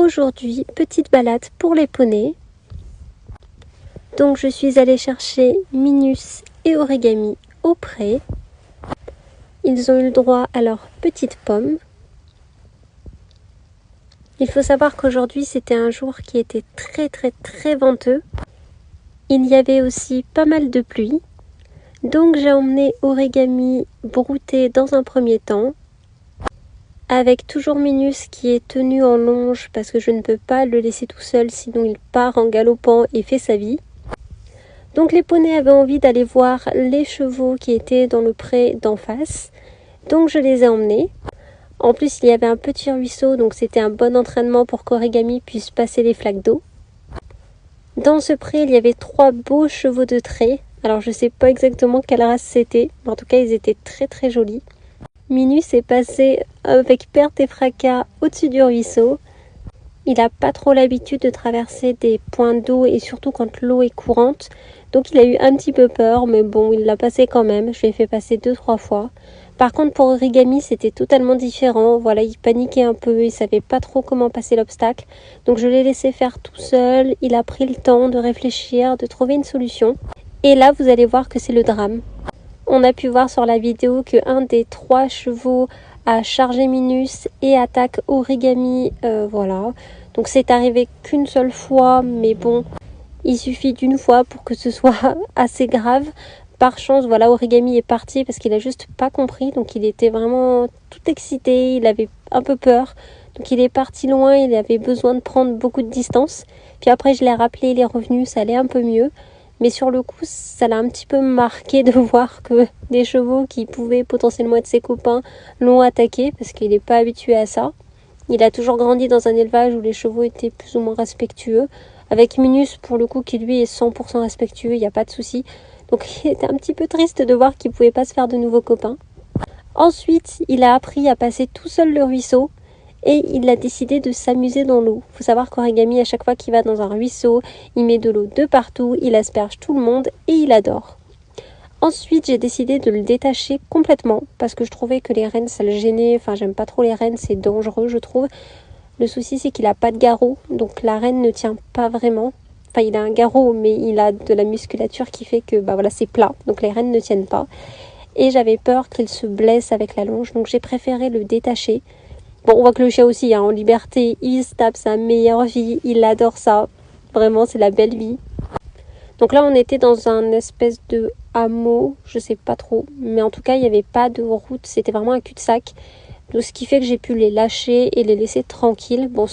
aujourd'hui, petite balade pour les poneys. Donc je suis allée chercher Minus et Origami au pré. Ils ont eu le droit à leur petite pomme. Il faut savoir qu'aujourd'hui c'était un jour qui était très venteux. Il y avait aussi pas mal de pluie. Donc j'ai emmené Origami brouter dans un premier temps. Avec toujours Minus qui est tenu en longe parce que je ne peux pas le laisser tout seul sinon il part en galopant et fait sa vie. Donc les poneys avaient envie d'aller voir les chevaux qui étaient dans le pré d'en face. Donc je les ai emmenés. En plus il y avait un petit ruisseau donc c'était un bon entraînement pour qu'Origami puisse passer les flaques d'eau. Dans ce pré il y avait 3 beaux chevaux de trait. Alors je sais pas exactement quelle race c'était, mais en tout cas ils étaient très jolis. Minus est passé avec perte et fracas au-dessus du ruisseau. Il n'a pas trop l'habitude de traverser des points d'eau et surtout quand l'eau est courante. Donc il a eu un petit peu peur, mais bon, il l'a passé quand même. Je l'ai fait passer 2-3 fois. Par contre pour Origami, c'était totalement différent. Voilà, il paniquait un peu, il savait pas trop comment passer l'obstacle. Donc je l'ai laissé faire tout seul. Il a pris le temps de réfléchir, de trouver une solution. Et là, vous allez voir que c'est le drame. On a pu voir sur la vidéo qu'un des 3 chevaux a chargé Minus et attaque Origami. Voilà. Donc c'est arrivé qu'une seule fois, mais bon, il suffit d'une fois pour que ce soit assez grave. Par chance, voilà, Origami est parti parce qu'il a juste pas compris. Donc il était vraiment tout excité, il avait un peu peur. Donc il est parti loin, il avait besoin de prendre beaucoup de distance. Puis après je l'ai rappelé, il est revenu, ça allait un peu mieux. Mais sur le coup, ça l'a un petit peu marqué de voir que des chevaux qui pouvaient potentiellement être ses copains l'ont attaqué parce qu'il n'est pas habitué à ça. Il a toujours grandi dans un élevage où les chevaux étaient plus ou moins respectueux. Avec Minus, pour le coup, qui lui est 100% respectueux, il n'y a pas de souci. Donc il était un petit peu triste de voir qu'il ne pouvait pas se faire de nouveaux copains. Ensuite, il a appris à passer tout seul le ruisseau. Et il a décidé de s'amuser dans l'eau. Il faut savoir qu'Origami, à chaque fois qu'il va dans un ruisseau, il met de l'eau de partout, il asperge tout le monde et il adore. Ensuite, j'ai décidé de le détacher complètement parce que je trouvais que les rênes, ça le gênait. Enfin, j'aime pas trop les rênes, c'est dangereux, je trouve. Le souci, c'est qu'il n'a pas de garrot, donc la rêne ne tient pas vraiment. Enfin, il a un garrot, mais il a de la musculature qui fait que voilà, c'est plat, donc les rênes ne tiennent pas. Et j'avais peur qu'il se blesse avec la longe, donc j'ai préféré le détacher. Bon, on voit que le chien aussi, en liberté, il se tape sa meilleure vie, il adore ça. Vraiment, c'est la belle vie. Donc là, on était dans un espèce de hameau, je sais pas trop. Mais en tout cas, il n'y avait pas de route, c'était vraiment un cul-de-sac. Donc, ce qui fait que j'ai pu les lâcher et les laisser tranquilles. Bon,